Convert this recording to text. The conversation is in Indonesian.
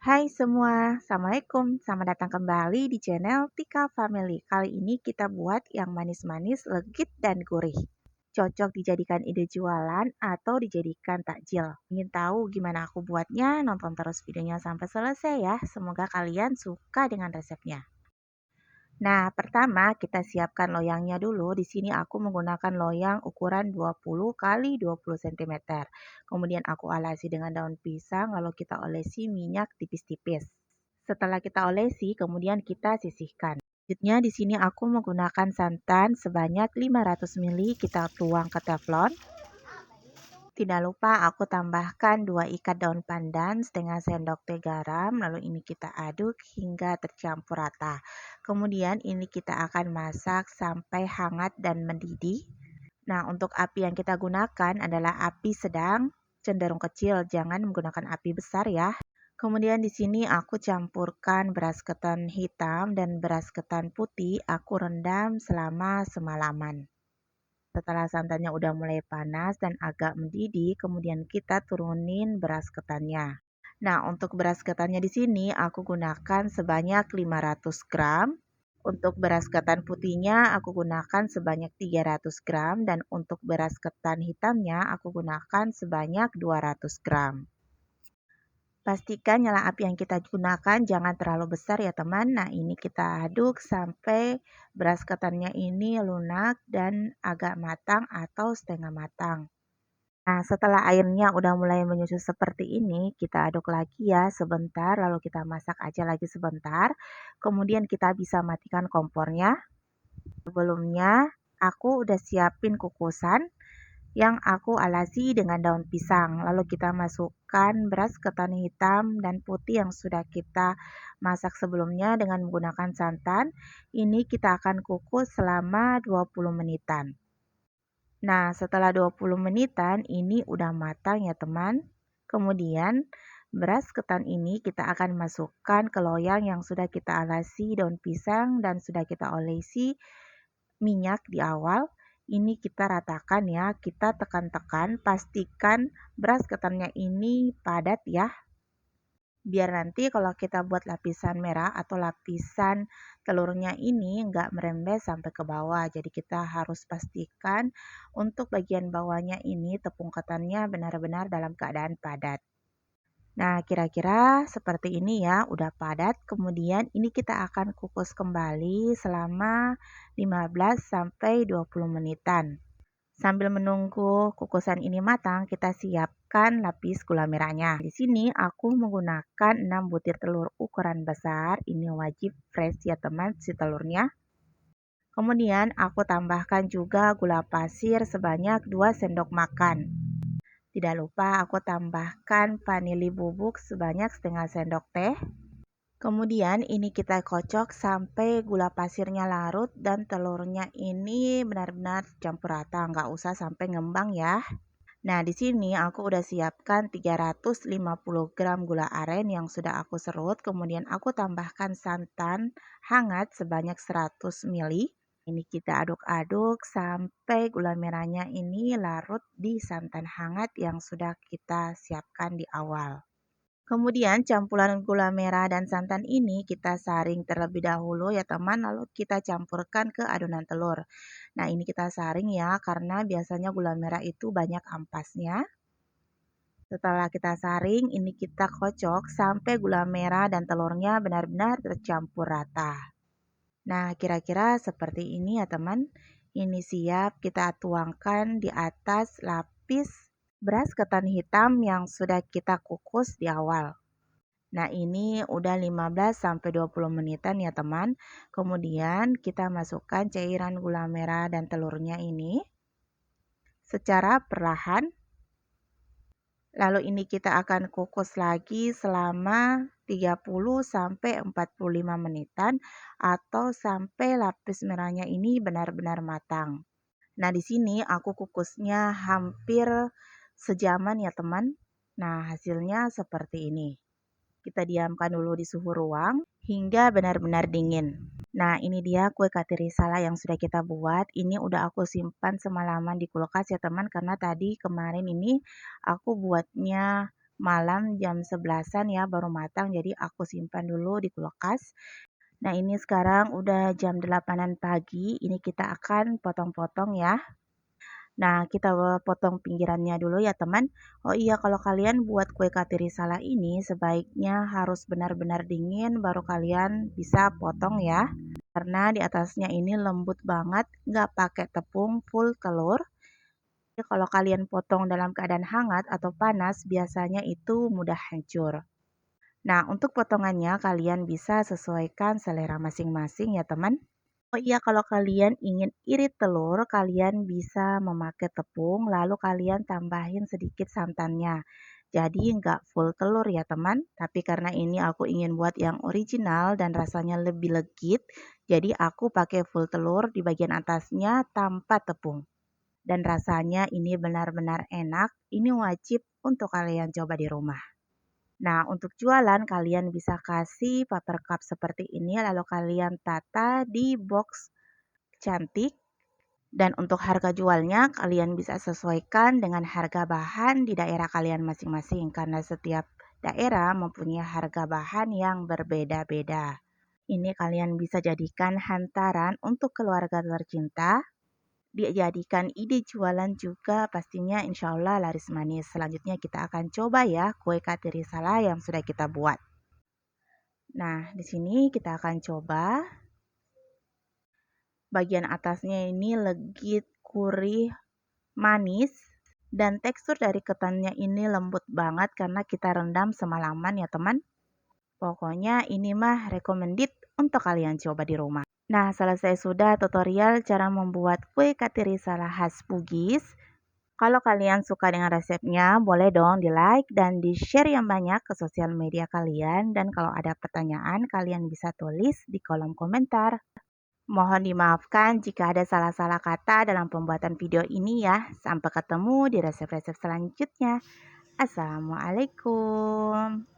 Hai semua, Assalamualaikum. Selamat datang kembali di channel Tika Family. Kali ini kita buat yang manis-manis, legit, dan gurih. Cocok dijadikan ide jualan atau dijadikan takjil. Ingin tahu gimana aku buatnya? Nonton terus videonya sampai selesai ya. Semoga kalian suka dengan resepnya. Nah, pertama kita siapkan loyangnya dulu. Di sini aku menggunakan loyang ukuran 20 kali 20 cm. Kemudian aku alasi dengan daun pisang, lalu kita olesi minyak tipis-tipis. Setelah kita olesi, kemudian kita sisihkan. Selanjutnya di sini aku menggunakan santan sebanyak 500 ml kita tuang ke teflon. Tidak lupa aku tambahkan 2 ikat daun pandan setengah sendok teh garam, lalu ini kita aduk hingga tercampur rata. Kemudian ini kita akan masak sampai hangat dan mendidih. Nah, untuk api yang kita gunakan adalah api sedang, cenderung kecil, jangan menggunakan api besar ya. Kemudian di sini aku campurkan beras ketan hitam dan beras ketan putih, aku rendam selama semalaman. Setelah santannya udah mulai panas dan agak mendidih, kemudian kita turunin beras ketannya. Nah, untuk beras ketannya di sini aku gunakan sebanyak 500 gram. Untuk beras ketan putihnya aku gunakan sebanyak 300 gram dan untuk beras ketan hitamnya aku gunakan sebanyak 200 gram. Pastikan nyala api yang kita gunakan jangan terlalu besar ya teman. Nah, ini kita aduk sampai beras ketannya ini lunak dan agak matang atau setengah matang. Nah, setelah airnya udah mulai menyusut seperti ini, kita aduk lagi ya sebentar, lalu kita masak aja lagi sebentar. Kemudian kita bisa matikan kompornya. Sebelumnya, aku udah siapin kukusan yang aku alasi dengan daun pisang. Lalu kita masukkan beras ketan hitam dan putih yang sudah kita masak sebelumnya dengan menggunakan santan. Ini kita akan kukus selama 20 menitan. Nah, setelah 20 menitan ini udah matang ya teman. Kemudian beras ketan ini kita akan masukkan ke loyang yang sudah kita alasi daun pisang dan sudah kita olesi minyak di awal. Ini kita ratakan ya, kita tekan-tekan, pastikan beras ketannya ini padat ya. Biar nanti kalau kita buat lapisan merah atau lapisan telurnya ini nggak merembes sampai ke bawah. Jadi kita harus pastikan untuk bagian bawahnya ini tepung ketannya benar-benar dalam keadaan padat. Nah, kira-kira seperti ini ya, udah padat. Kemudian ini kita akan kukus kembali selama 15 sampai 20 menitan. Sambil menunggu kukusan ini matang, kita siapkan lapis gula merahnya. Di sini aku menggunakan 6 butir telur ukuran besar. Ini wajib fresh ya teman, si telurnya. Kemudian aku tambahkan juga gula pasir sebanyak 2 sendok makan. Tidak lupa aku tambahkan vanili bubuk sebanyak setengah sendok teh. Kemudian ini kita kocok sampai gula pasirnya larut dan telurnya ini benar-benar campur rata, nggak usah sampai ngembang ya. Nah, di sini aku udah siapkan 350 gram gula aren yang sudah aku serut, kemudian aku tambahkan santan hangat sebanyak 100 ml. Ini kita aduk-aduk sampai gula merahnya ini larut di santan hangat yang sudah kita siapkan di awal. Kemudian campuran gula merah dan santan ini kita saring terlebih dahulu ya teman, lalu kita campurkan ke adonan telur. Nah, ini kita saring ya karena biasanya gula merah itu banyak ampasnya. Setelah kita saring, ini kita kocok sampai gula merah dan telurnya benar-benar tercampur rata. Nah, kira-kira seperti ini ya teman. Ini siap kita tuangkan di atas lapis beras ketan hitam yang sudah kita kukus di awal. Nah, ini udah 15 sampai 20 menitan ya, teman. Kemudian kita masukkan cairan gula merah dan telurnya ini secara perlahan. Lalu ini kita akan kukus lagi selama 30 sampai 45 menitan atau sampai lapis merahnya ini benar-benar matang. Nah, di sini aku kukusnya hampir sejaman ya, teman. Nah, hasilnya seperti ini. Kita diamkan dulu di suhu ruang hingga benar-benar dingin. Nah, ini dia kue katirisala yang sudah kita buat. Ini udah aku simpan semalaman di kulkas ya teman, karena tadi kemarin ini aku buatnya malam jam 11-an ya baru matang, jadi aku simpan dulu di kulkas. Nah, ini sekarang udah jam 8-an pagi, ini kita akan potong-potong ya. Nah, kita potong pinggirannya dulu ya teman. Oh iya, kalau kalian buat kue katirisala ini sebaiknya harus benar-benar dingin baru kalian bisa potong ya. Karena di atasnya ini lembut banget, nggak pakai tepung, full telur. Jadi kalau kalian potong dalam keadaan hangat atau panas, biasanya itu mudah hancur. Nah, untuk potongannya kalian bisa sesuaikan selera masing-masing ya teman. Oh iya, kalau kalian ingin irit telur, kalian bisa memakai tepung, lalu kalian tambahin sedikit santannya. Jadi nggak full telur ya teman, tapi karena ini aku ingin buat yang original dan rasanya lebih legit, jadi aku pakai full telur di bagian atasnya tanpa tepung. Dan rasanya ini benar-benar enak, ini wajib untuk kalian coba di rumah. Nah, untuk jualan kalian bisa kasih paper cup seperti ini lalu kalian tata di box cantik, dan untuk harga jualnya kalian bisa sesuaikan dengan harga bahan di daerah kalian masing-masing karena setiap daerah mempunyai harga bahan yang berbeda-beda. Ini kalian bisa jadikan hantaran untuk keluarga tercinta, dijadikan ide jualan juga pastinya insya Allah laris manis. Selanjutnya kita akan coba ya kue katirisala yang sudah kita buat. Nah, di sini kita akan coba. Bagian atasnya ini legit, gurih, manis, dan tekstur dari ketannya ini lembut banget karena kita rendam semalaman ya teman. Pokoknya ini mah recommended untuk kalian coba di rumah. Nah, selesai sudah tutorial cara membuat kue katirisala khas Bugis. Kalau kalian suka dengan resepnya, boleh dong di-like dan di-share yang banyak ke sosial media kalian. Dan kalau ada pertanyaan, kalian bisa tulis di kolom komentar. Mohon dimaafkan jika ada salah-salah kata dalam pembuatan video ini ya. Sampai ketemu di resep-resep selanjutnya. Assalamualaikum.